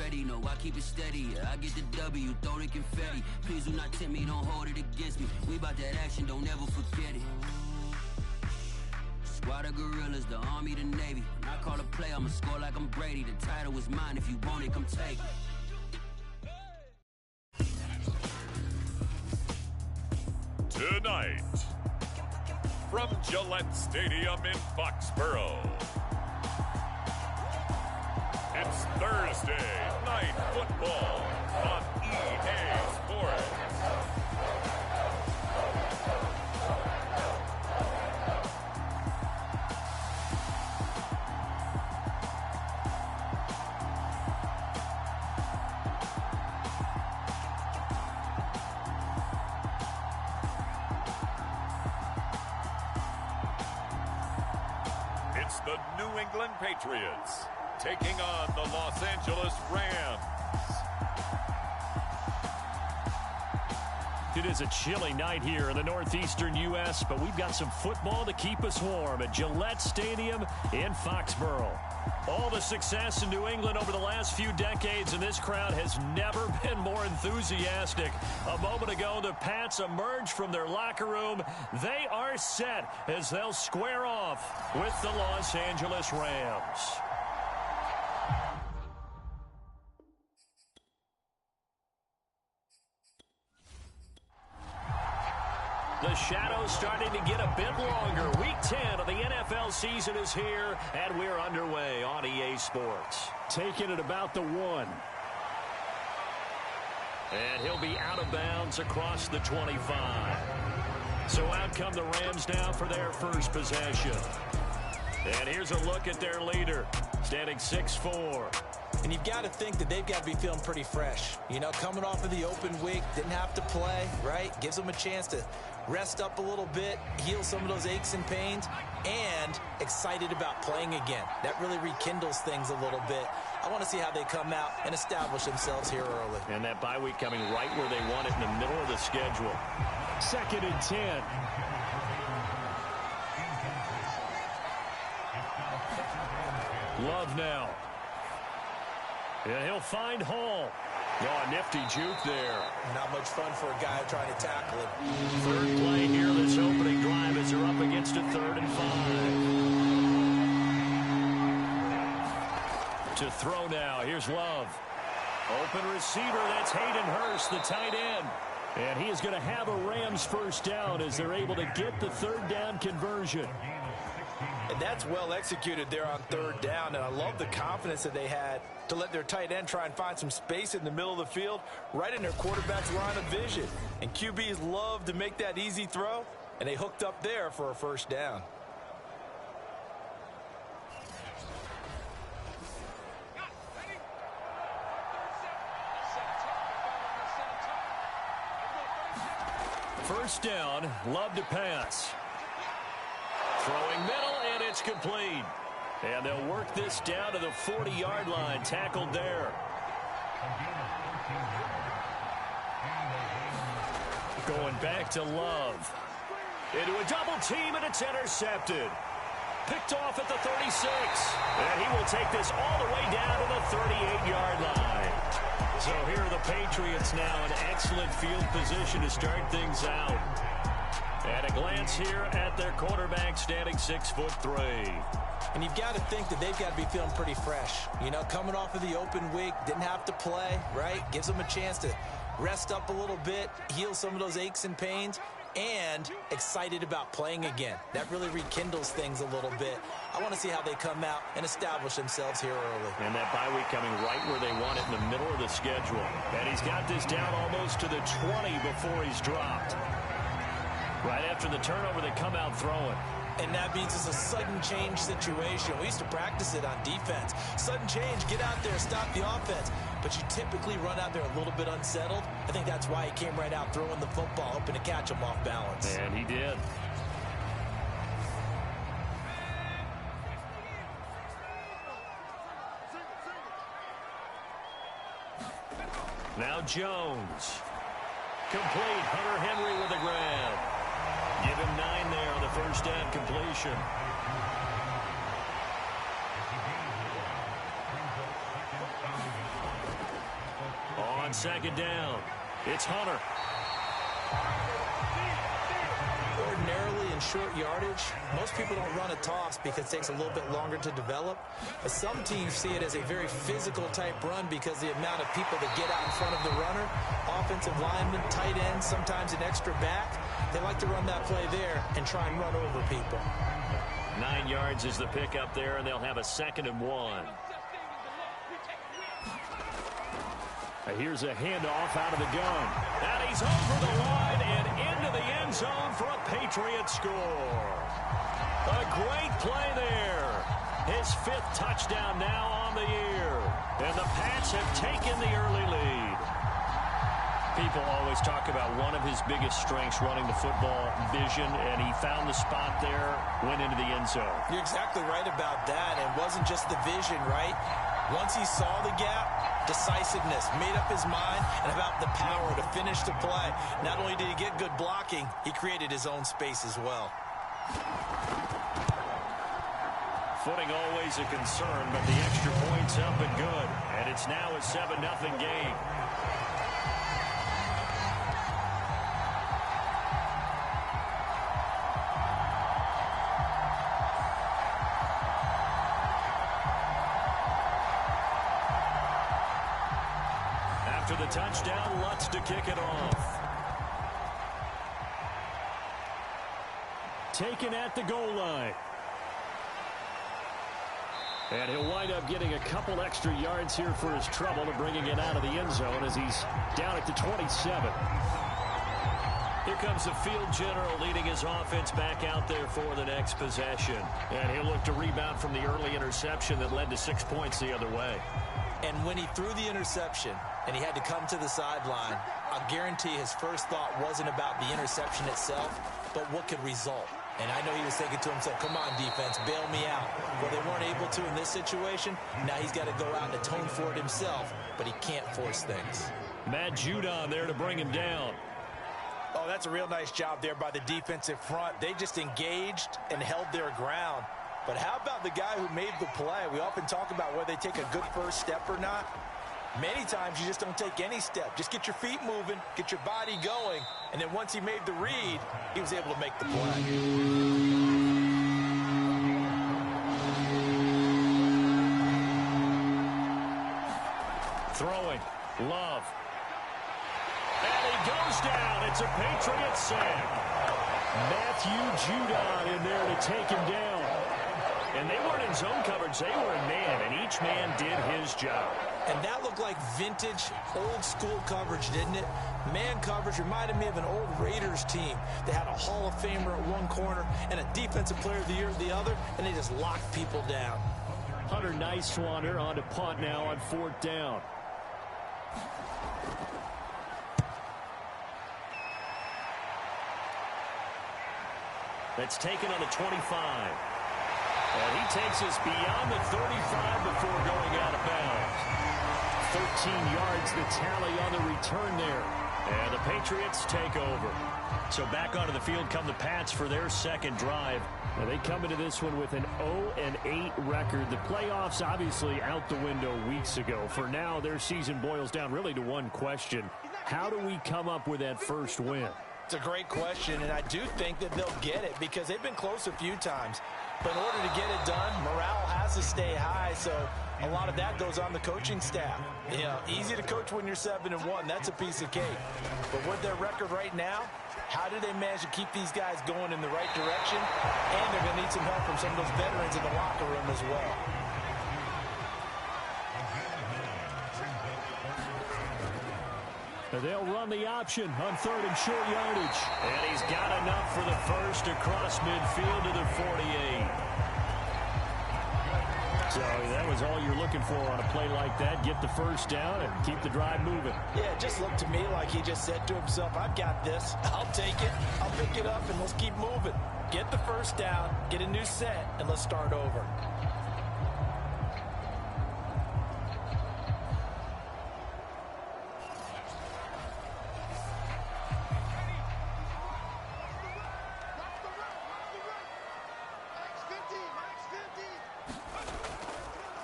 ready. No, I keep it steady. Yeah, I get the W, throw the confetti. Please do not tempt me, don't hold it against me. We about that action, don't ever forget it. Squad of gorillas, the army, the navy. When I call a play, I'ma score like I'm Brady. The title is mine, if you want it, come take it. Tonight, from Gillette Stadium in Foxborough, it's Thursday Night Football on EA Sports. It's the New England Patriots taking on the Los Angeles Rams. It is a chilly night here in the northeastern U.S., but we've got some football to keep us warm at Gillette Stadium in Foxborough. All the success in New England over the last few decades, and this crowd has never been more enthusiastic. A moment ago, the Pats emerged from their locker room. They are set as they'll square off with the Los Angeles Rams. The shadow's starting to get a bit longer. Week 10 of the NFL season is here, and we're underway on EA Sports. Taking it about the 1. And he'll be out of bounds across the 25. So out come the Rams now for their first possession. And here's a look at their leader, standing 6'4". And you've got to think that they've got to be feeling pretty fresh. You know, coming off of the open week, didn't have to play, right? Gives them a chance to rest up a little bit, heal some of those aches and pains, and excited about playing again. That really rekindles things a little bit. I want to see how they come out and establish themselves here early. And that bye week coming right where they want it, in the middle of the schedule. 2nd and 10. Love now. Yeah, he'll find Hall. Oh, nifty juke there. Not much fun for a guy trying to tackle him. Third play here, this opening drive as they're up against a 3rd and 5. To throw now, here's Love. Open receiver, that's Hayden Hurst, the tight end. And he is going to have a Rams first down as they're able to get the 3rd down conversion. And that's well executed there on 3rd down, and I love the confidence that they had to let their tight end try and find some space in the middle of the field, right in their quarterback's line of vision. And QBs love to make that easy throw, and they hooked up there for a first down. First down, Love to pass. Throwing middle, and it's complete. And they'll work this down to the 40-yard line, tackled there. Going back to Love. Into a double team, and it's intercepted. Picked off at the 36. And he will take this all the way down to the 38-yard line. So here are the Patriots now in excellent field position to start things out. And a glance here at their quarterback, standing 6'3". And you've got to think that they've got to be feeling pretty fresh. You know, coming off of the open week, didn't have to play, right? Gives them a chance to rest up a little bit, heal some of those aches and pains, and excited about playing again. That really rekindles things a little bit. I want to see how they come out and establish themselves here early. And that bye week coming right where they want it, in the middle of the schedule. And he's got this down almost to the 20 before he's dropped. Right after the turnover, they come out throwing. And that means it's a sudden change situation. We used to practice it on defense. Sudden change, get out there, stop the offense. But you typically run out there a little bit unsettled. I think that's why he came right out throwing the football, hoping to catch him off balance. And he did. Now Jones. Complete. Hunter Henry with the grab. Give him 9 there on the first down completion. On second down, it's Hunter. Ordinarily in short yardage, most people don't run a toss because it takes a little bit longer to develop. But some teams see it as a very physical type run because the amount of people that get out in front of the runner, offensive linemen, tight ends, sometimes an extra back, they like to run that play there and try and run over people. 9 yards is the pickup there, and they'll have a 2nd and 1. Here's a handoff out of the gun. And he's over the line and into the end zone for a Patriots score. A great play there. His 5th touchdown now on the year. And the Pats have taken the early lead. People always talk about one of his biggest strengths running the football, vision, and he found the spot there, went into the end zone. You're exactly right about that. It wasn't just the vision, right? Once he saw the gap, decisiveness, made up his mind, and about the power to finish the play. Not only did he get good blocking, he created his own space as well. Footing always a concern, but the extra point's up and good. And it's now a 7-0 game. After the touchdown, Lutz to kick it off. Taken at the goal line. And he'll wind up getting a couple extra yards here for his trouble to bringing it out of the end zone as he's down at the 27. Here comes the field general leading his offense back out there for the next possession. And he'll look to rebound from the early interception that led to 6 points the other way. And when he threw the interception and he had to come to the sideline, I guarantee his first thought wasn't about the interception itself, but what could result. And I know he was thinking to himself, come on, defense, bail me out. Well, they weren't able to in this situation. Now he's got to go out and atone for it himself, but he can't force things. Matt Judon there to bring him down. Oh, that's a real nice job there by the defensive front. They just engaged and held their ground. But how about the guy who made the play? We often talk about whether they take a good first step or not. Many times you just don't take any step. Just get your feet moving, get your body going, and then once he made the read, he was able to make the play. Throwing, Love. And he goes down. It's a Patriots sack. Matthew Judon in there to take him down. And they weren't in zone coverage. They were in man, and each man did his job. And that looked like vintage, old-school coverage, didn't it? Man coverage reminded me of an old Raiders team. They had a Hall of Famer at one corner and a Defensive Player of the Year at the other, and they just locked people down. Hunter Nicewander on to punt now on 4th down. That's taken on the 25. And he takes us beyond the 35 before going out of bounds. 13 yards the tally on the return there. And the Patriots take over. So back onto the field come the Pats for their second drive. Now they come into this one with an 0-8 record. The playoffs obviously out the window weeks ago. For now, their season boils down really to one question. How do we come up with that first win? It's a great question, and I do think that they'll get it because they've been close a few times. But in order to get it done, morale has to stay high, so a lot of that goes on the coaching staff. You know, easy to coach when you're 7-1. That's a piece of cake. But with their record right now, how do they manage to keep these guys going in the right direction? And they're going to need some help from some of those veterans in the locker room as well. They'll run the option on 3rd and short yardage. And he's got enough for the first across midfield to the 48. So that was all you're looking for on a play like that. Get the first down and keep the drive moving. Yeah, it just looked to me like he just said to himself, I've got this. I'll take it. I'll pick it up, and let's keep moving. Get the first down, get a new set, and let's start over.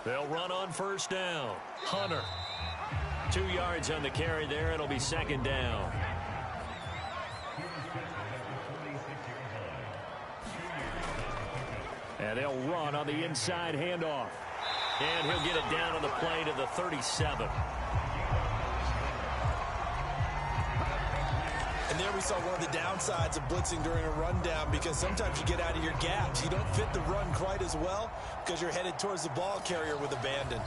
They'll run on first down. Hunter. 2 yards on the carry there. It'll be second down. And they'll run on the inside handoff. And he'll get it down on the play to the 37. And there we saw one of the downsides of blitzing during a rundown, because sometimes you get out of your gaps. You don't fit the run quite as well because you're headed towards the ball carrier with abandon.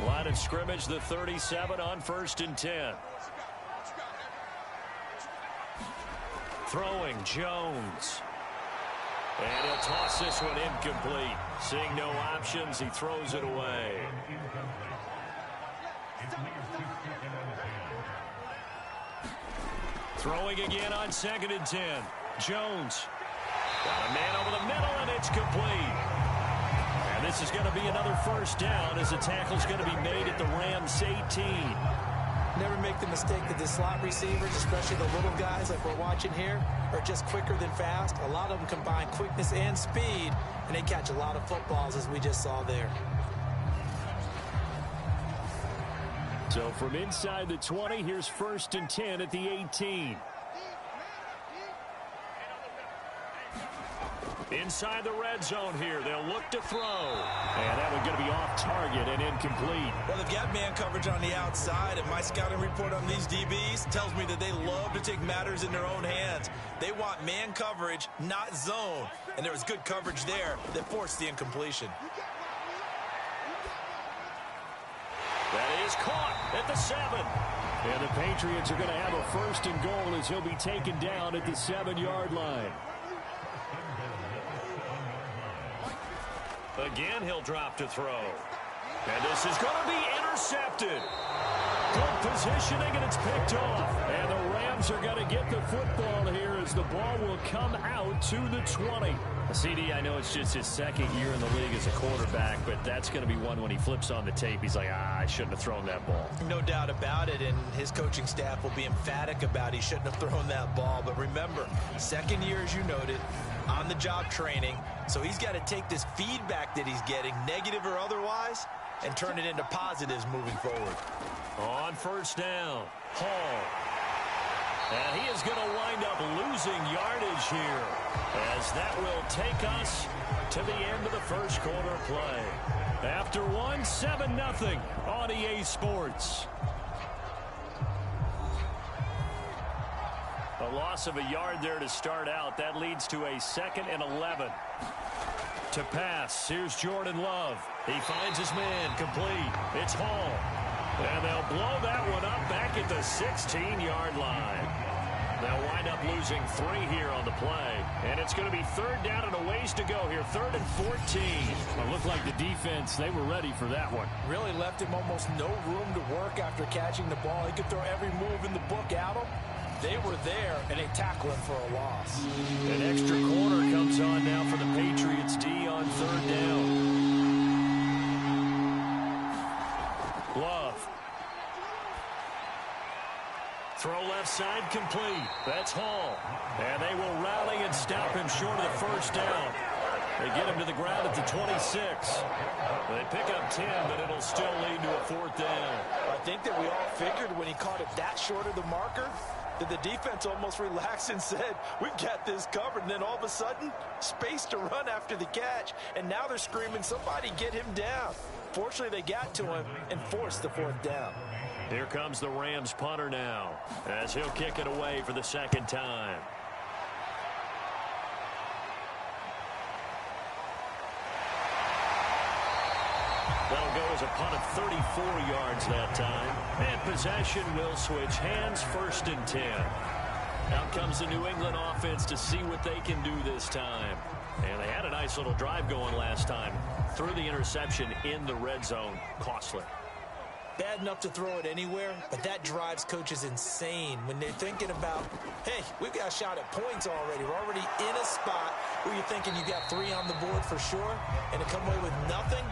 Line of scrimmage, the 37 on 1st and 10. Throwing, Jones. And he'll toss this one incomplete. Seeing no options, he throws it away. Throwing again on 2nd and 10. Jones. Got a man over the middle, and it's complete. And this is going to be another first down as the tackle's going to be made at the Rams 18. Never make the mistake that the slot receivers, especially the little guys like we're watching here, are just quicker than fast. A lot of them combine quickness and speed, and they catch a lot of footballs, as we just saw there. So from inside the 20, here's 1st and 10 at the 18. Inside the red zone here. They'll look to throw. And that one's going to be off target and incomplete. Well, they've got man coverage on the outside, and my scouting report on these DBs tells me that they love to take matters in their own hands. They want man coverage, not zone. And there was good coverage there that forced the incompletion. That is caught at the 7. And the Patriots are going to have a 1st and goal as he'll be taken down at the 7-yard line. Again, he'll drop to throw. And this is going to be intercepted. Good positioning, and it's picked off. And the Rams are going to get the football here as the ball will come out to the 20. CD, I know it's just his 2nd year in the league as a quarterback, but that's going to be one when he flips on the tape. He's like, I shouldn't have thrown that ball. No doubt about it, and his coaching staff will be emphatic about he shouldn't have thrown that ball. But remember, 2nd year, as you noted, on-the-job training, so he's got to take this feedback that he's getting, negative or otherwise, and turn it into positives moving forward. On 1st down, Hall. And he is going to wind up losing yardage here, as that will take us to the end of the 1st quarter play. After 7-0 on EA Sports. A loss of a yard there to start out. That leads to a 2nd and 11. To pass, here's Jordan Love. He finds his man, complete. It's Hall. And they'll blow that one up back at the 16-yard line. They'll wind up losing 3 here on the play. And it's going to be 3rd down and a ways to go here. 3rd and 14. It looked like the defense, they were ready for that one. Really left him almost no room to work after catching the ball. He could throw every move in the book at him. They were there, and they tackle him for a loss. An extra corner comes on now for the Patriots D on 3rd down. Love. Throw left side complete. That's Hall. And they will rally and stop him short of the 1st down. They get him to the ground at the 26. They pick up 10, but it'll still lead to a 4th down. I think that we all figured when he caught it that short of the marker that the defense almost relaxed and said, we've got this covered. And then all of a sudden, space to run after the catch. And now they're screaming, somebody get him down. Fortunately, they got to him and forced the 4th down. Here comes the Rams punter now, as he'll kick it away for the 2nd time. That'll go as a punt of 34 yards that time. And possession will switch hands, 1st and 10. Out comes the New England offense to see what they can do this time. And they had a nice little drive going last time. Threw the interception in the red zone. Costly. Bad enough to throw it anywhere, but that drives coaches insane when they're thinking about, hey, we've got a shot at points already. We're already in a spot where you're thinking you got 3 on the board for sure, and to come away with nothing,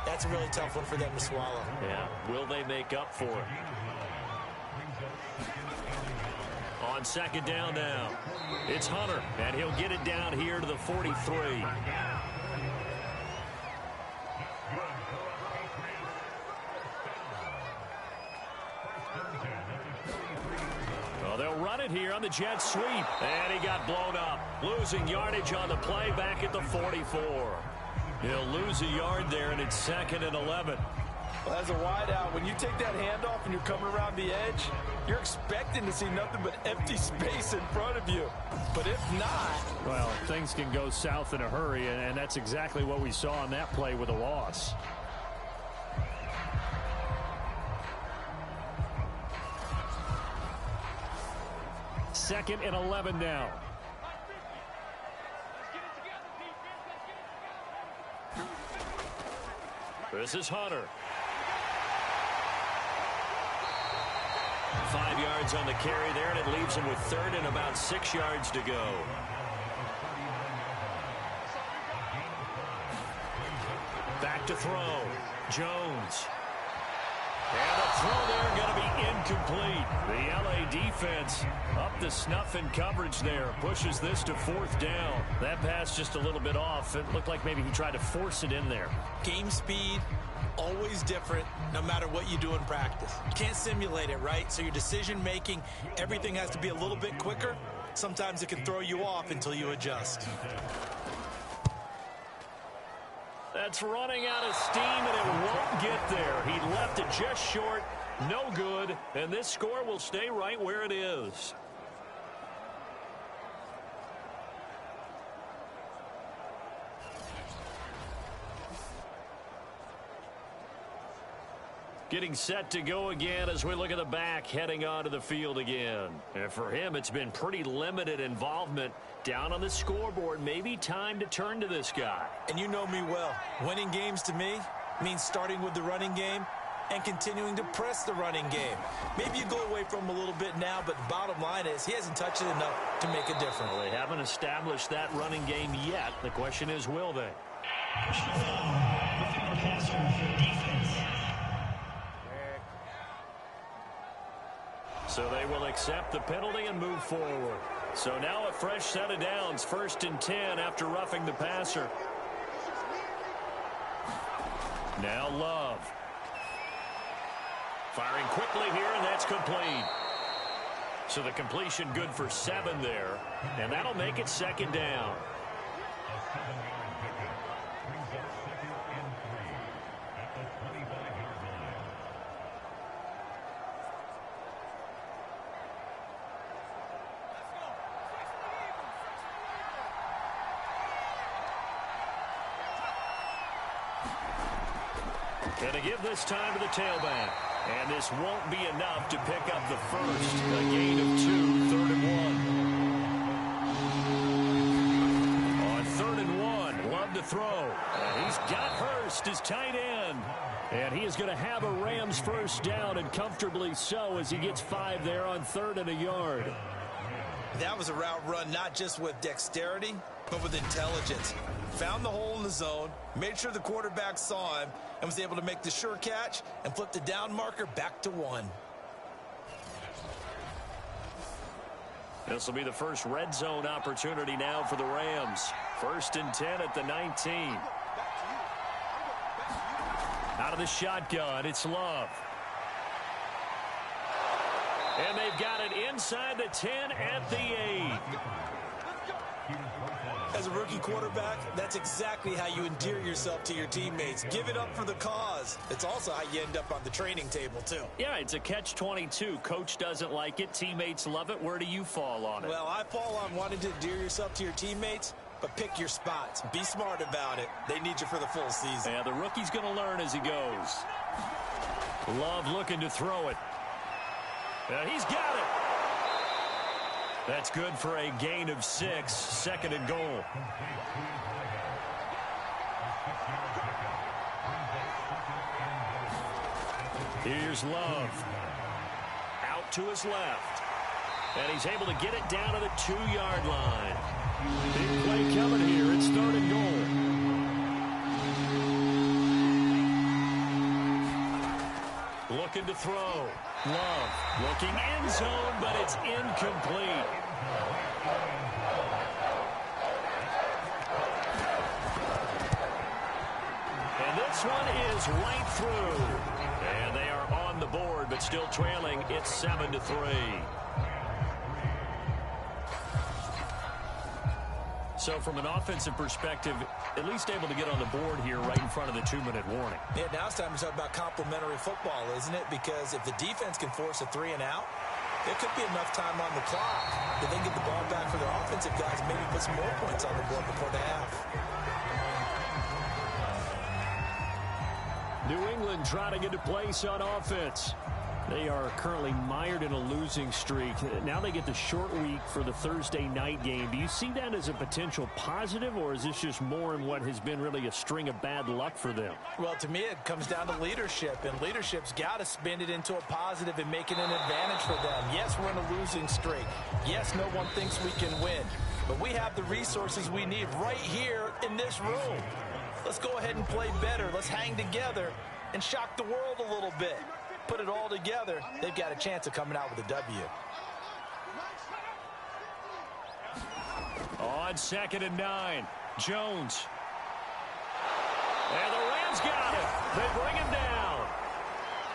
that's a really tough one for them to swallow. Yeah, will they make up for it? On 2nd down now. It's Hunter, and he'll get it down here to the 43. They'll run it here on the jet sweep. And he got blown up. Losing yardage on the play back at the 44. He'll lose a yard there, and it's 2nd and 11. Well, as a wideout, when you take that handoff and you're coming around the edge, you're expecting to see nothing but empty space in front of you. But if not... Well, things can go south in a hurry, and that's exactly what we saw on that play with a loss. Second and 11 now. This is Hunter. 5 yards on the carry there, and it leaves him with 3rd and about 6 yards to go. Back to throw. Jones. And the throw there going to be incomplete. The LA defense up to snuff in coverage there. Pushes this to 4th down. That pass just a little bit off. It looked like maybe he tried to force it in there. Game speed, always different no matter what you do in practice. You can't simulate it, right? So your decision making, everything has to be a little bit quicker. Sometimes it can throw you off until you adjust. That's running out of steam, and it won't get there. He left it just short, no good, and this score will stay right where it is. Getting set to go again as we look at the back, heading onto the field again. And for him, it's been pretty limited involvement down on the scoreboard. Maybe time to turn to this guy. And you know me well. Winning games to me means starting with the running game and continuing to press the running game. Maybe you go away from him a little bit now, but the bottom line is he hasn't touched it enough to make a difference. Well, they haven't established that running game yet. The question is, will they? So they will accept the penalty and move forward. So now a fresh set of downs, 1st and 10 after roughing the passer. Now Love. Firing quickly here, and that's complete. So the completion good for 7 there, and that'll make it 2nd down. Going to give this time to the tailback. And this won't be enough to pick up the first. A gain of 2, 3rd and 1. On 3rd and 1, Love to throw. And he's got Hurst, his tight end. And he is going to have a Rams first down, and comfortably so, as he gets 5 there on 3rd and a yard. That was a route run not just with dexterity, but with intelligence. Found the hole in the zone, made sure the quarterback saw him, and was able to make the sure catch and flip the down marker back to 1. This will be the first red zone opportunity now for the Rams. 1st and 10 at the 19. Out of the shotgun, it's Love. And they've got it inside the 10 at the 8. As a rookie quarterback, that's exactly how you endear yourself to your teammates. Give it up for the cause. It's also how you end up on the training table, too. Yeah, it's a catch-22. Coach doesn't like it. Teammates love it. Where do you fall on it? Well, I fall on wanting to endear yourself to your teammates, but pick your spots. Be smart about it. They need you for the full season. Yeah, the rookie's going to learn as he goes. Love looking to throw it. He's got it. That's good for a gain of 6, 2nd and goal. Here's Love. Out to his left. And he's able to get it down to the 2-yard line. Big play coming here. It's 3rd and goal. Looking to throw. Love looking end zone, but it's incomplete. this one is right through. And they are on the board, but still trailing. It's 7-3. So from an offensive perspective, at least able to get on the board here right in front of the 2-minute warning. Yeah, now it's time to talk about complementary football, isn't it? Because if the defense can force a 3 and out, there could be enough time on the clock that they can get the ball back for their offensive guys and maybe put some more points on the board before the half. New England trying to get a place on offense. They are currently mired in a losing streak. Now they get the short week for the Thursday night game. Do you see that as a potential positive, or is this just more in what has been really a string of bad luck for them? Well, to me, it comes down to leadership, and leadership's got to spin it into a positive and make it an advantage for them. Yes, we're in a losing streak. Yes, no one thinks we can win, but we have the resources we need right here in this room. Let's go ahead and play better. Let's hang together and shock the world a little bit. Put it all together, they've got a chance of coming out with a W. On 2nd and 9, Jones. And the Rams got him. They bring him down.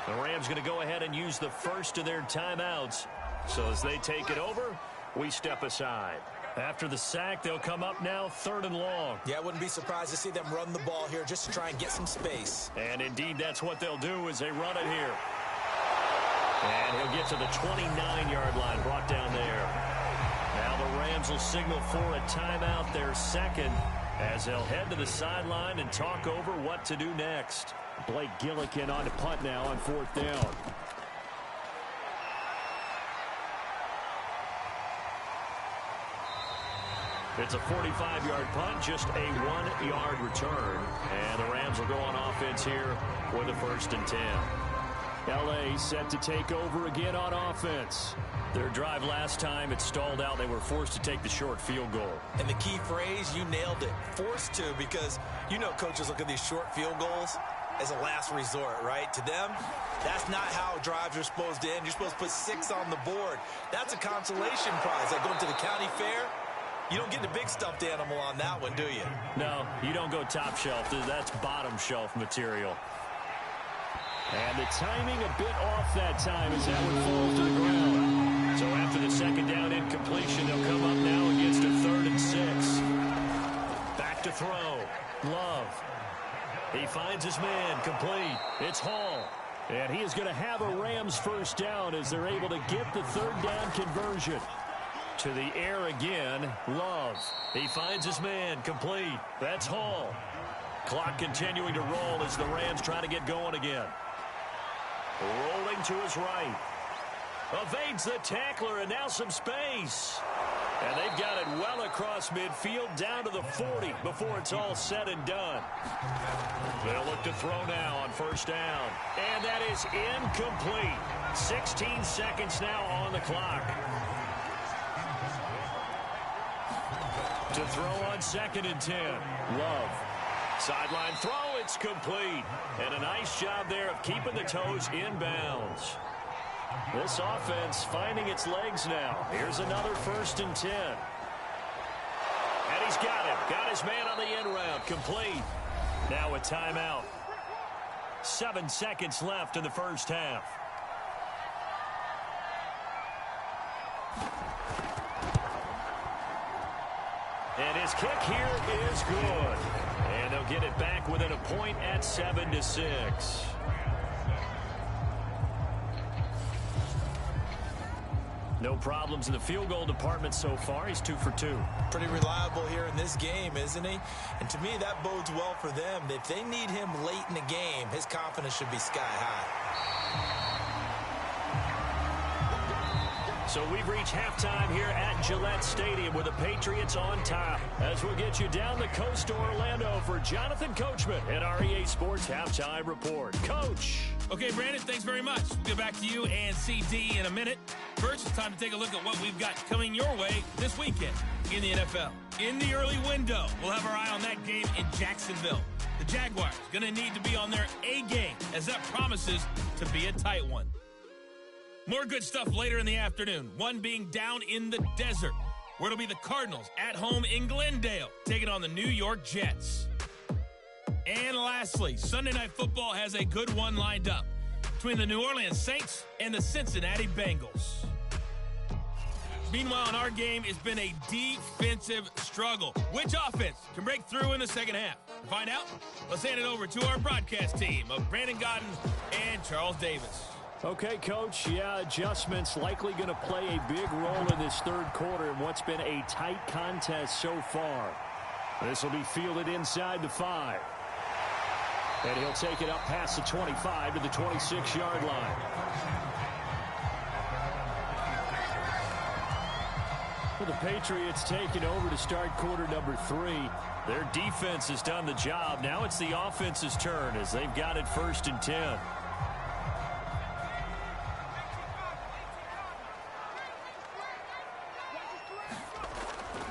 The Rams going to go ahead and use the first of their timeouts. So as they take it over, we step aside. After the sack, they'll come up now 3rd and long. Yeah, I wouldn't be surprised to see them run the ball here just to try and get some space. And indeed, that's what they'll do as they run it here. And he'll get to the 29-yard line, brought down there. Now the Rams will signal for a timeout, their second, as they'll head to the sideline and talk over what to do next. Blake Gillikin on to punt now on 4th down. It's a 45-yard punt, just a 1-yard return. And the Rams will go on offense here with a 1st and 10. L.A. set to take over again on offense. Their drive last time, it stalled out. They were forced to take the short field goal. And the key phrase, you nailed it. Forced to, because you know coaches look at these short field goals as a last resort, right? To them, that's not how drives are supposed to end. You're supposed to put 6 on the board. That's a consolation prize. Like going to the county fair, you don't get the big stuffed animal on that one, do you? No, you don't go top shelf. That's bottom shelf material. And the timing a bit off that time as that one falls to the ground. So after the 2nd down incompletion, they'll come up now against a 3rd and 6. Back to throw. Love. He finds his man, complete. It's Hall. And he is going to have a Rams 1st down as they're able to get the 3rd down conversion. To the air again, Love. He finds his man, complete. That's Hall. Clock continuing to roll as the Rams try to get going again. Rolling to his right. Evades the tackler, and now some space. And they've got it well across midfield down to the 40 before it's all said and done. They'll look to throw now on 1st down. And that is incomplete. 16 seconds now on the clock. To throw on 2nd and 10. Love. Sideline throw, it's complete. And a nice job there of keeping the toes inbounds. This offense finding its legs now. Here's another 1st and 10. And he's got him. Got his man on the end round. Complete. Now a timeout. 7 seconds left in the 1st half. And his kick here is good. And they'll get it back within a point at 7-6. No problems in the field goal department so far. He's 2 for 2. Pretty reliable here in this game, isn't he? And to me, that bodes well for them. If they need him late in the game, his confidence should be sky high. So we've reached halftime here at Gillette Stadium with the Patriots on top. As we'll get you down the coast to Orlando for Jonathan Coachman at our EA Sports Halftime Report. Coach. Okay, Brandon, thanks very much. We'll get back to you and CD in a minute. First, it's time to take a look at what we've got coming your way this weekend in the NFL. In the early window, we'll have our eye on that game in Jacksonville. The Jaguars going to need to be on their A game, as that promises to be a tight one. More good stuff later in the afternoon, one being down in the desert, where it'll be the Cardinals at home in Glendale, taking on the New York Jets. And lastly, Sunday Night Football has a good one lined up between the New Orleans Saints and the Cincinnati Bengals. Meanwhile, in our game, it's been a defensive struggle. Which offense can break through in the second half? To find out, let's hand it over to our broadcast team of Brandon Godden and Charles Davis. Okay, Coach, yeah, adjustments likely going to play a big role in this third quarter in what's been a tight contest so far. This will be fielded inside the 5. And he'll take it up past the 25 to the 26-yard line. Well, the Patriots taking over to start quarter number 3. Their defense has done the job. Now it's the offense's turn as they've got it 1st and 10.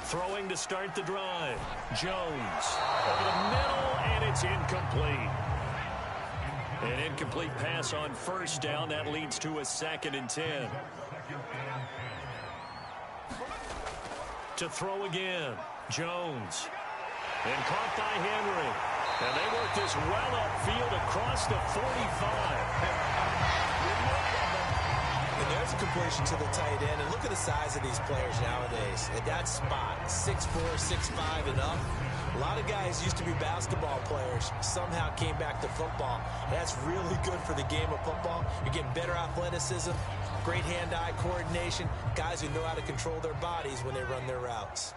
Throwing to start the drive. Jones over the middle, and it's incomplete. An incomplete pass on 1st down. That leads to a 2nd and 10. To throw again. Jones. And caught by Henry. And they work this well upfield across the 45. And there's a completion to the tight end. And look at the size of these players nowadays. At that spot, 6'4", 6'5", and up. A lot of guys used to be basketball players, somehow came back to football. That's really good for the game of football. You're getting better athleticism, great hand-eye coordination, guys who know how to control their bodies when they run their routes.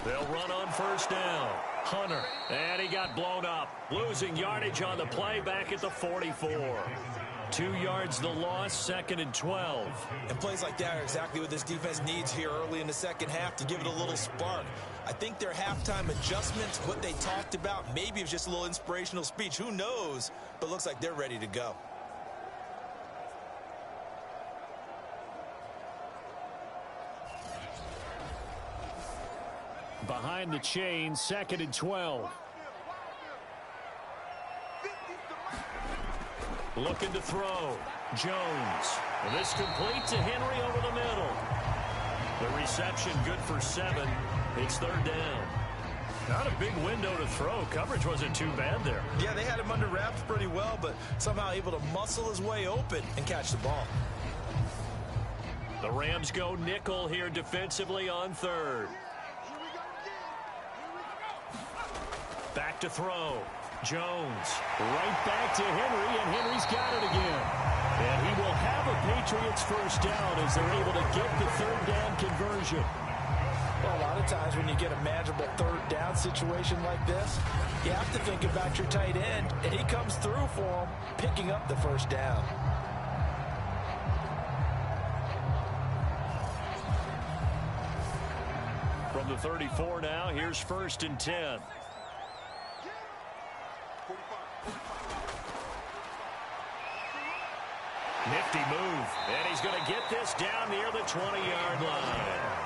They'll run on 1st down. Hunter, and he got blown up. Losing yardage on the play back at the 44. 2 yards the loss, 2nd and 12. And plays like that are exactly what this defense needs here early in the second half to give it a little spark. I think their halftime adjustments, what they talked about, maybe it was just a little inspirational speech. Who knows? But looks like they're ready to go. Behind the chain, 2nd and 12. Looking to throw. Jones. And this complete to Henry over the middle. The reception good for 7. It's 3rd down. Not a big window to throw. Coverage wasn't too bad there. Yeah, they had him under wraps pretty well, but somehow able to muscle his way open and catch the ball. The Rams go nickel here defensively on 3rd. Back to throw. Jones. Right back to Henry, and Henry's got it again. And he will have a Patriots 1st down as they're able to get the 3rd down conversion. Well, a lot of times when you get a manageable 3rd down situation like this, you have to think about your tight end, and he comes through for him, picking up the 1st down. From the 34 now, here's 1st and 10. Nifty move, and he's going to get this down near the 20-yard line.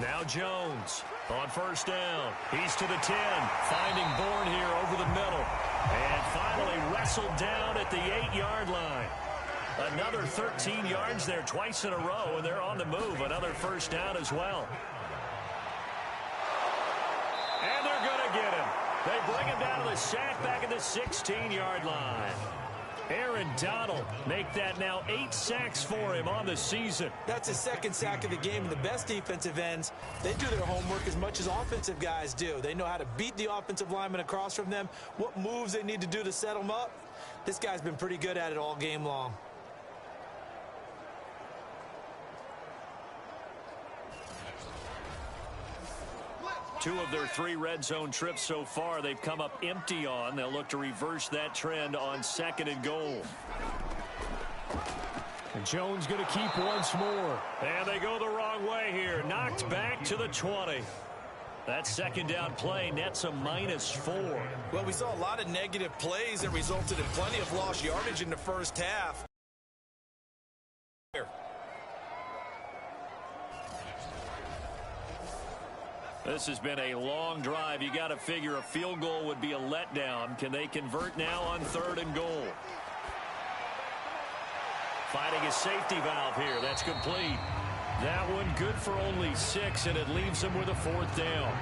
Now Jones on 1st down. He's to the 10, finding Bourne here over the middle. And finally wrestled down at the 8-yard line. Another 13 yards there twice in a row, and they're on the move. Another 1st down as well. And they're going to get him. They bring him down to the sack back at the 16-yard line. Aaron Donald make that now 8 sacks for him on the season. That's his 2nd sack of the game. And the best defensive ends, they do their homework as much as offensive guys do. They know how to beat the offensive lineman across from them, what moves they need to do to set them up. This guy's been pretty good at it all game long. Two of their 3 red zone trips so far they've come up empty on. They'll look to reverse that trend on 2nd and goal. Jones going to keep once more. And they go the wrong way here. Knocked back to the 20. That second down play nets a -4. Well, we saw a lot of negative plays that resulted in plenty of lost yardage in the first half. This has been a long drive. You got to figure a field goal would be a letdown. Can they convert now on 3rd and goal? Finding a safety valve here. That's complete. That one good for only 6, and it leaves them with a 4th down.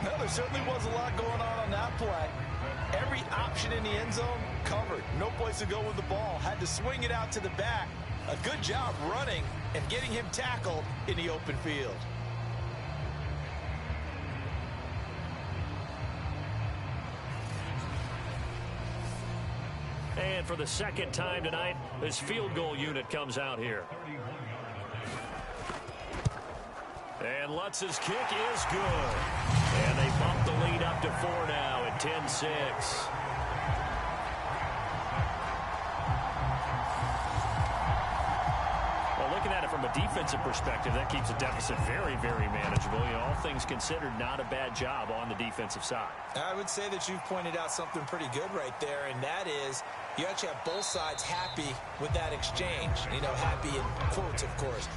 Well, there certainly was a lot going on that play. Every option in the end zone covered. No place to go with the ball. Had to swing it out to the back. A good job running and getting him tackled in the open field. And for the second time tonight, this field goal unit comes out here. And Lutz's kick is good. And they bump the lead up to 4 now at 10-6. Well, looking at it from a defensive perspective, that keeps the deficit very, very manageable. You know, all things considered, not a bad job on the defensive side. I would say that you've pointed out something pretty good right there, and that is you actually have both sides happy with that exchange. You know, happy in quotes, of course.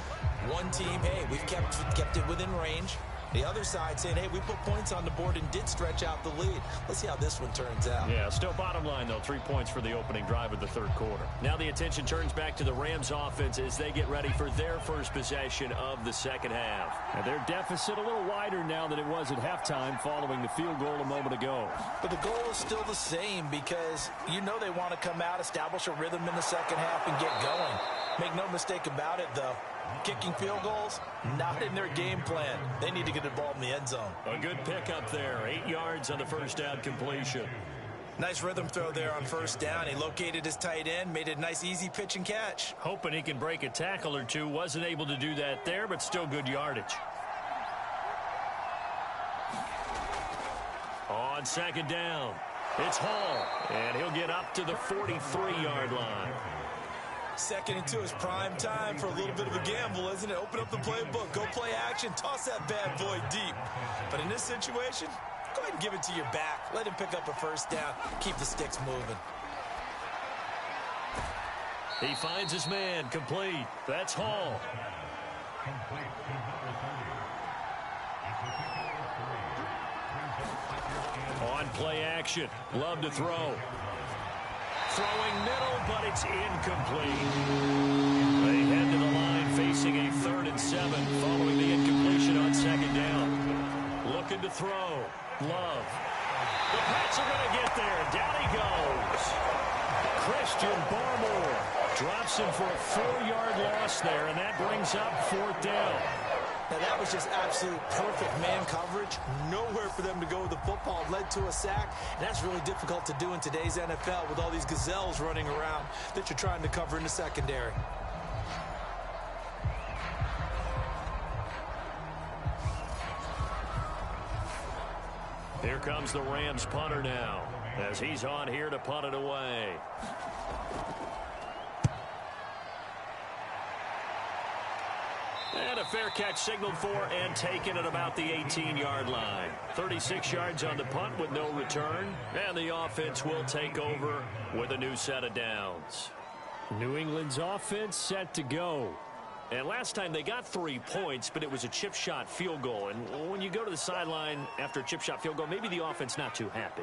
One team, hey, we've kept it within range. The other side saying, hey, we put points on the board and did stretch out the lead. Let's see how this one turns out. Yeah, still bottom line, though, 3 points for the opening drive of the 3rd quarter. Now the attention turns back to the Rams offense as they get ready for their first possession of the second half. And their deficit a little wider now than it was at halftime following the field goal a moment ago. But the goal is still the same because you know they want to come out, establish a rhythm in the second half, and get going. Make no mistake about it, though. Kicking field goals, not in their game plan. They need to get the ball in the end zone. A good pickup there. 8 yards on the first down completion. Nice rhythm throw there on first down. He located his tight end, made a nice easy pitch and catch. Hoping he can break a tackle or two. Wasn't able to do that there, but still good yardage. On second down, it's Hall, and he'll get up to the 43-yard line. 2nd and 2 is prime time for a little bit of a gamble, isn't it? Open up the playbook, go play action, toss that bad boy deep. But in this situation, go ahead and give it to your back. Let him pick up a first down. Keep the sticks moving. He finds his man, complete. That's Hall. On play action, Love to throw. Throwing middle, but it's incomplete. They head to the line facing a 3rd and 7 following the incompletion on second down. Looking to throw. Love. The Pats are going to get there. Down he goes. Christian Barmore drops him for a 4-yard loss there, and that brings up 4th down. Now, that was just absolute perfect man coverage. Nowhere for them to go with the football. Led to a sack, and that's really difficult to do in today's NFL with all these gazelles running around that you're trying to cover in the secondary. Here comes the Rams punter now as he's on here to punt it away. And a fair catch signaled for and taken at about the 18-yard line. 36 yards on the punt with no return. And the offense will take over with a new set of downs. New England's offense set to go. And last time they got 3 points, but it was a chip shot field goal. And when you go to the sideline after a chip shot field goal, maybe the offense not too happy.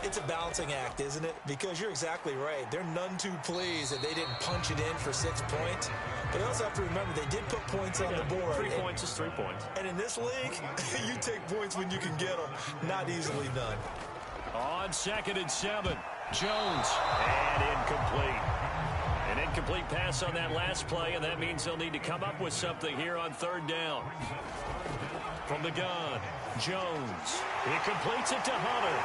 It's a balancing act, isn't it? Because you're exactly right. They're none too pleased that they didn't punch it in for 6 points. But you also have to remember they did put points on the board. 3 points is 3 points. And in this league, you take points when you can get them. Not easily done. On 2nd and 7, Jones. And incomplete. An incomplete pass on that last play, and that means they'll need to come up with something here on 3rd down. From the gun, Jones. He completes it to Hunter.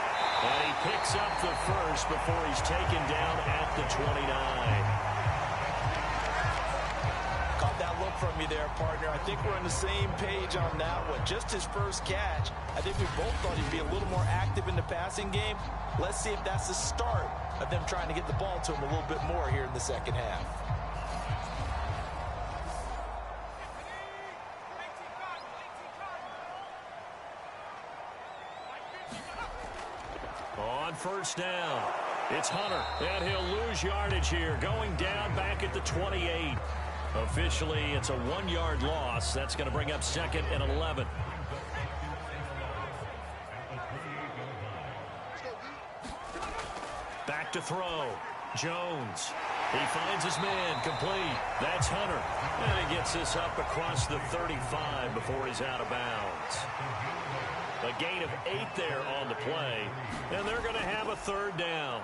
And he picks up the first before he's taken down at the 29. Caught that look from you there, partner. I think we're on the same page on that one. Just his first catch. I think we both thought he'd be a little more active in the passing game. Let's see if that's the start of them trying to get the ball to him a little bit more here in the second half. On first down, it's Hunter, and he'll lose yardage here, going down back at the 28. Officially, it's a 1-yard loss. That's going to bring up 2nd and 11. Back to throw. Jones. He finds his man, complete. That's Hunter. And he gets this up across the 35 before he's out of bounds. A gain of 8 there on the play, and they're going to have a 3rd down.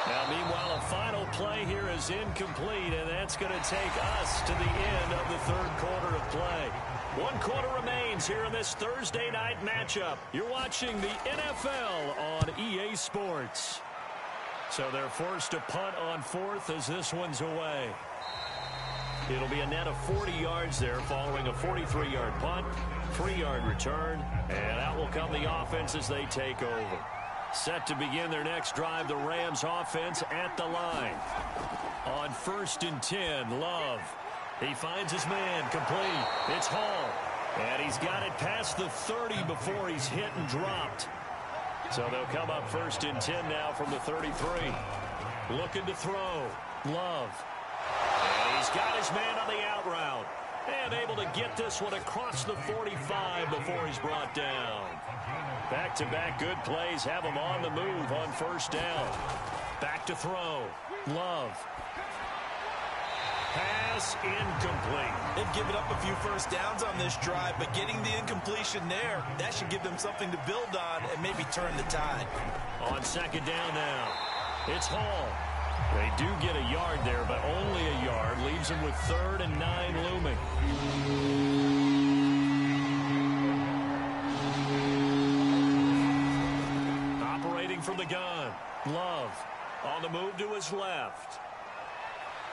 Now, meanwhile, a final play here is incomplete, and that's going to take us to the end of the 3rd quarter of play. 1 quarter remains here in this Thursday night matchup. You're watching the NFL on EA Sports. So they're forced to punt on 4th as this one's away. It'll be a net of 40 yards there following a 43-yard punt, 3-yard return, and out will come the offense as they take over. Set to begin their next drive, the Rams offense at the line. On 1st and 10, Love. He finds his man, complete. It's Hall. And he's got it past the 30 before he's hit and dropped. So they'll come up 1st and 10 now from the 33. Looking to throw. Love. And he's got his man on the out route. And able to get this one across the 45 before he's brought down. Back-to-back good plays have him on the move on 1st down. Back to throw. Love. Pass incomplete. They've given up a few 1st downs on this drive, but getting the incompletion there, that should give them something to build on and maybe turn the tide. On 2nd down now, it's Hall. They do get a yard there, but only a yard. Leaves them with 3rd and 9 looming. Operating from the gun, Love. On the move to his left.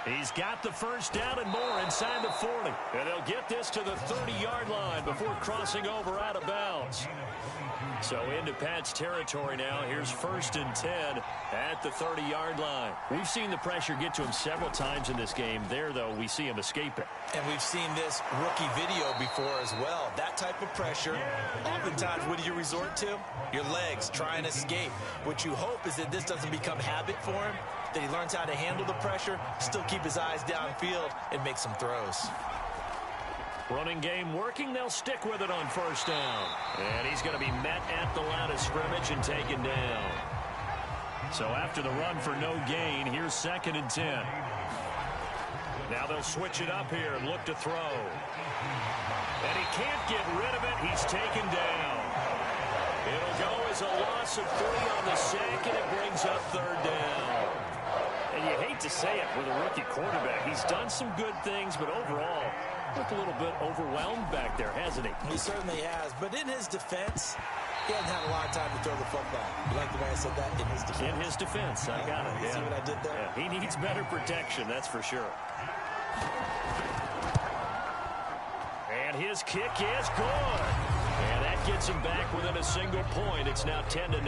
He's got the 1st down and more inside the 40. And they'll get this to the 30-yard line before crossing over out of bounds. So into Pat's territory now. Here's 1st and 10 at the 30-yard line. We've seen the pressure get to him several times in this game. There, though, we see him escape it. And we've seen this rookie video before as well. That type of pressure, oftentimes, what do you resort to? Your legs, try and escape. What you hope is that this doesn't become habit for him, that he learns how to handle the pressure, still keep his eyes downfield, and make some throws. Running game working. They'll stick with it on 1st down. And he's going to be met at the line of scrimmage and taken down. So after the run for no gain, here's 2nd and 10. Now they'll switch it up here and look to throw. And he can't get rid of it. He's taken down. It'll go as a loss of 3 on the sack, and it brings up 3rd down. And you hate to say it with a rookie quarterback. He's done some good things, but overall, looked a little bit overwhelmed back there, hasn't he? He certainly has. But in his defense, he hasn't had a lot of time to throw the football. You like the way I said that? In his defense. In his defense. I got it. You see what I did there? Yeah, he needs better protection, that's for sure. And his kick is good. And that gets him back within a single point. It's now 10-9.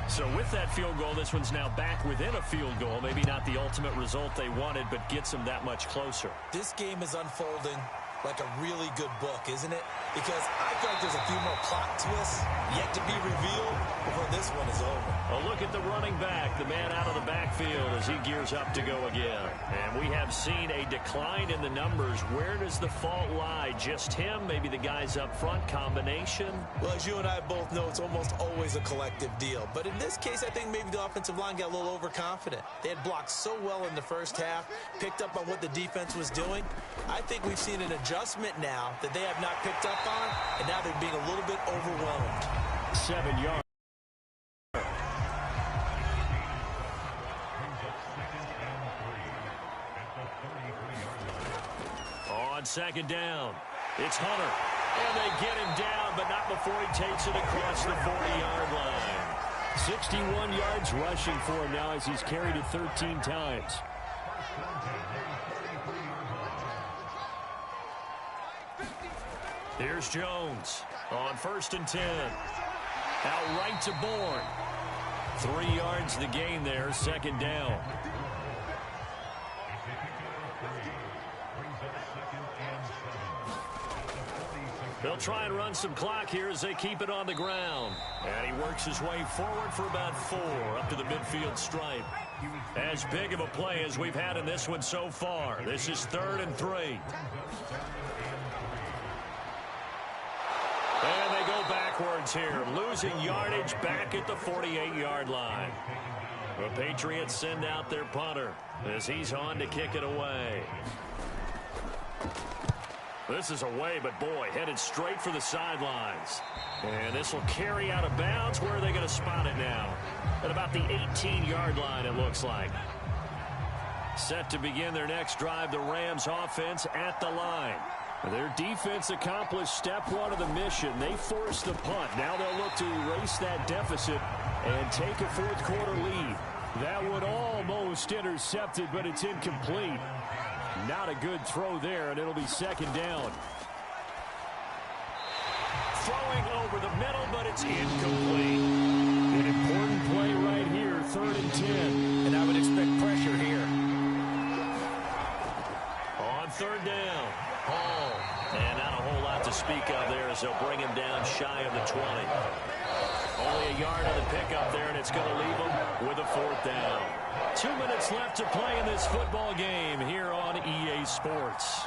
So with that field goal, this one's now back within a field goal. Maybe not the ultimate result they wanted, but gets them that much closer. This game is unfolding like a really good book, isn't it? Because I feel like there's a few more plot twists yet to be revealed before this one is over. A look at the running back, the man out of the backfield as he gears up to go again. And we have seen a decline in the numbers. Where does the fault lie? Just him? Maybe the guys up front? Combination? Well, as you and I both know, it's almost always a collective deal. But in this case, I think maybe the offensive line got a little overconfident. They had blocked so well in the first half, picked up on what the defense was doing. I think we've seen an adjustment now that they have not picked up on, and now they're being a little bit overwhelmed. 7 yards. On 2nd down, it's Hunter. And they get him down, but not before he takes it across the 40-yard line. 61 yards rushing for him now as he's carried it 13 times. Here's Jones on 1st and 10. Out right to Bourne. 3 yards the gain there, 2nd down. They'll try and run some clock here as they keep it on the ground. And he works his way forward for about 4 up to the midfield stripe. As big of a play as we've had in this one so far. This is 3rd and 3. And they go backwards here, losing yardage back at the 48-yard line. The Patriots send out their punter as he's on to kick it away. This is away, but boy, headed straight for the sidelines. And this will carry out of bounds. Where are they going to spot it now? At about the 18-yard line, it looks like. Set to begin their next drive, the Rams offense at the line. Their defense accomplished step 1 of the mission. They forced the punt. Now they'll look to erase that deficit and take a 4th quarter lead. That one almost intercepted, but it's incomplete. Not a good throw there, and it'll be 2nd down. Throwing over the middle, but it's incomplete. An important play right here, 3rd and 10. And I would expect pressure here. On 3rd down. And not a whole lot to speak of there as they'll bring him down shy of the 20. Only a yard on the pickup there, and it's going to leave him with a 4th down. 2 minutes left to play in this football game here on EA Sports.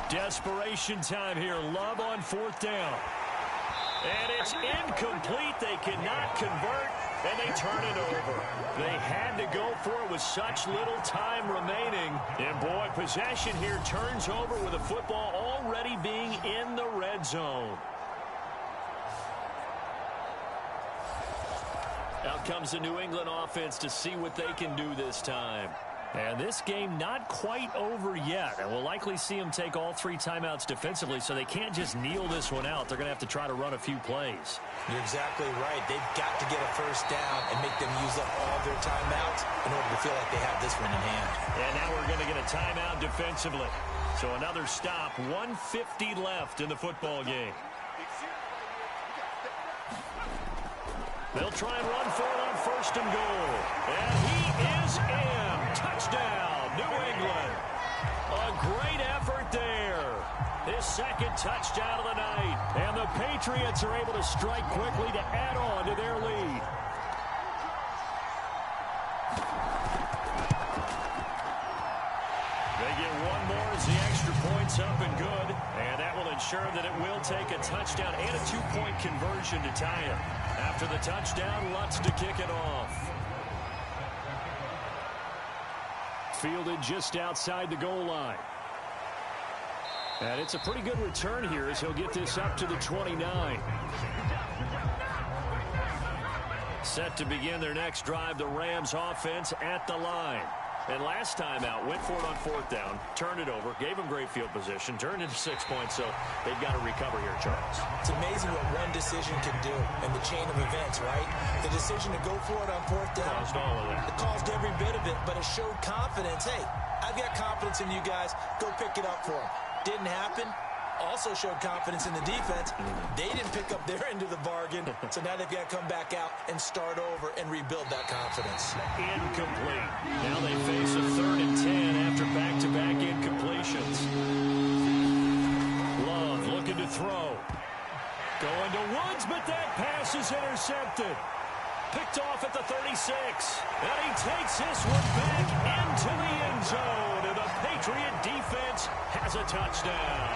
Desperation time here. Love on 4th down. And it's incomplete. They cannot convert, and they turn it over. They had to go for it with such little time remaining. And, boy, possession here turns over with the football already being in the red zone. Out comes the New England offense to see what they can do this time. And this game not quite over yet. And we'll likely see them take all 3 timeouts defensively, so they can't just kneel this one out. They're going to have to try to run a few plays. You're exactly right. They've got to get a 1st down and make them use up all their timeouts in order to feel like they have this one in hand. And now we're going to get a timeout defensively. So another stop, 1:50 left in the football game. They'll try and run for it on 1st and goal. And he is in. Touchdown, New England. A great effort there. His 2nd touchdown of the night. And the Patriots are able to strike quickly to add on to their lead. They get one more as the extra point's up and good. And that will ensure that it will take a touchdown and a 2-point conversion to tie it. After the touchdown, Lutz to kick it off. Fielded just outside the goal line. And it's a pretty good return here as he'll get this up to the 29. Set to begin their next drive, the Rams offense at the line. And last time out, went for it on 4th down, turned it over, gave them great field position, turned into 6 points, so they've got to recover here, Charles. It's amazing what one decision can do in the chain of events, right? The decision to go for it on 4th down. Caused all of that. It caused every bit of it, but it showed confidence. Hey, I've got confidence in you guys. Go pick it up for them. Didn't happen. Also showed confidence in the defense. They didn't pick up their end of the bargain, so now they've got to come back out and start over and rebuild that confidence. Incomplete. Now they face a 3rd and 10 after back-to-back incompletions. Love looking to throw. Going to Woods, but that pass is intercepted. Picked off at the 36. And he takes this one back into the end zone. And the Patriot defense has a touchdown.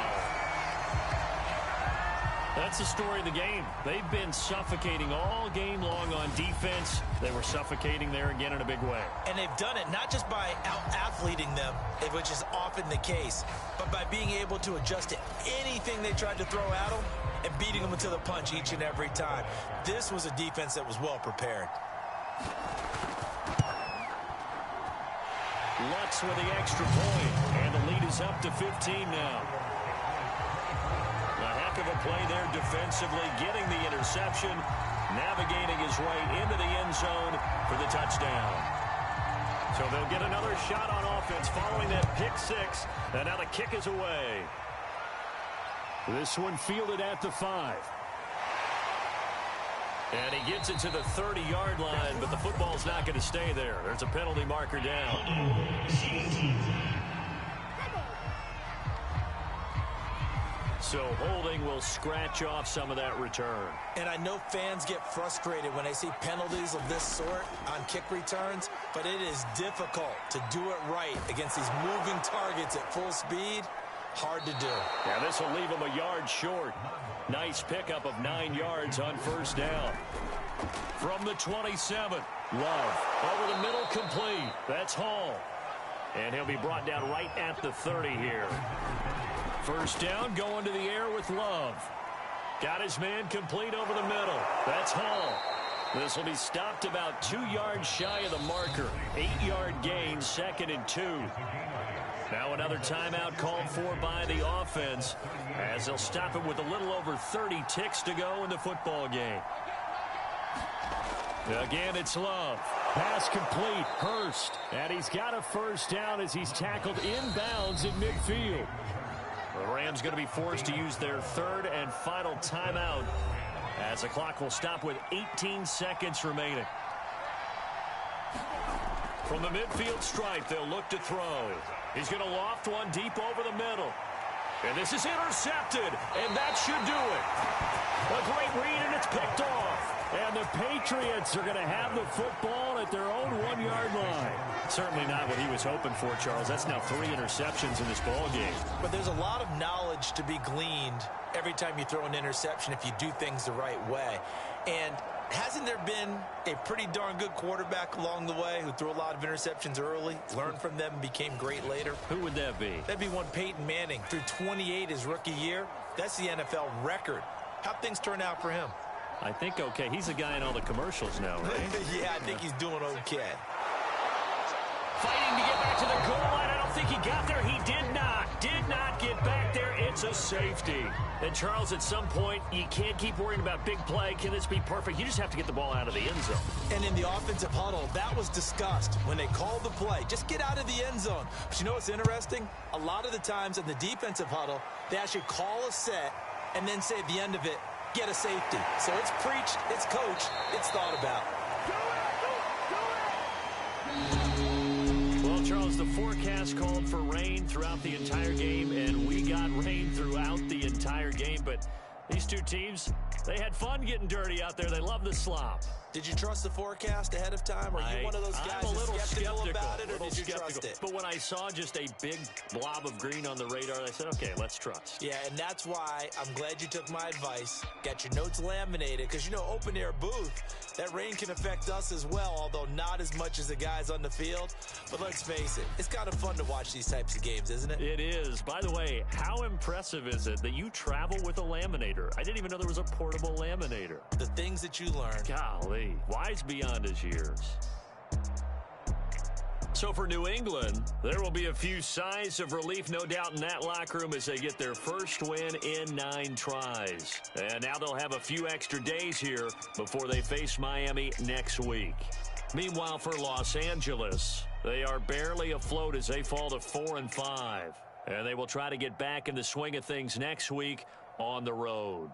That's the story of the game. They've been suffocating all game long on defense. They were suffocating there again in a big way. And they've done it not just by out-athleting them, which is often the case, but by being able to adjust to anything they tried to throw at them and beating them to the punch each and every time. This was a defense that was well prepared. Lutz with the extra point, and the lead is up to 15 now. A heck of a play there defensively, getting the interception, navigating his way into the end zone for the touchdown. So they'll get another shot on offense following that pick 6, and now the kick is away. This one fielded at the 5. And he gets it to the 30-yard line, but the football's not going to stay there. There's a penalty marker down. So holding will scratch off some of that return. And I know fans get frustrated when they see penalties of this sort on kick returns, but it is difficult to do it right against these moving targets at full speed. Hard to do. Yeah, this will leave him a yard short. Nice pickup of 9 yards on first down. From the 27, Love. Over the middle, complete. That's Hall. And he'll be brought down right at the 30 here. First down, going to the air with Love. Got his man complete over the middle. That's Hall. This will be stopped about 2 yards shy of the marker. 8-yard gain, 2nd and 2. Now another timeout called for by the offense as they'll stop it with a little over 30 ticks to go in the football game. Again, it's Love. Pass complete. Hurst. And he's got a first down as he's tackled inbounds in midfield. The Rams going to be forced to use their 3rd and final timeout as the clock will stop with 18 seconds remaining. From the midfield stripe, they'll look to throw. He's going to loft one deep over the middle. And this is intercepted, and that should do it. A great read, and it's picked off. And the Patriots are going to have the football at their own 1-yard line. Certainly not what he was hoping for, Charles. That's now 3 interceptions in this ball game. But there's a lot of knowledge to be gleaned every time you throw an interception if you do things the right way. And hasn't there been a pretty darn good quarterback along the way who threw a lot of interceptions early, learned from them, and became great later? Who would that be? That'd be one Peyton Manning. Threw 28 his rookie year. That's the NFL record. How'd things turn out for him? I think okay. He's a guy in all the commercials now, right? Yeah, I think he's doing okay. Fighting to get back to the goal line. I don't think he got there. He did not get back there. It's a safety. And, Charles, at some point, you can't keep worrying about big play. Can this be perfect? You just have to get the ball out of the end zone. And in the offensive huddle, that was discussed when they called the play. Just get out of the end zone. But you know what's interesting? A lot of the times in the defensive huddle, they actually call a set and then say at the end of it, get a safety. So it's preached, it's coached, it's thought about. Well, Charles, the forecast called for rain throughout the entire game, and we got rain throughout the entire game. But these two teams, they had fun getting dirty out there. They love the slop. Did you trust the forecast ahead of time? Are you one of those guys I'm a little skeptical about it, or did you trust it? But when I saw just a big blob of green on the radar, I said, okay, let's trust. Yeah, and that's why I'm glad you took my advice. Got your notes laminated, because, you know, open-air booth, that rain can affect us as well, although not as much as the guys on the field. But let's face it, it's kind of fun to watch these types of games, isn't it? It is. By the way, how impressive is it that you travel with a laminator? I didn't even know there was a portable laminator. The things that you learn. Golly. Wise beyond his years. So for New England, there will be a few sighs of relief, no doubt, in that locker room as they get their first win in 9 tries. And now they'll have a few extra days here before they face Miami next week. Meanwhile, for Los Angeles, they are barely afloat as they fall to 4-5. And they will try to get back in the swing of things next week on the road.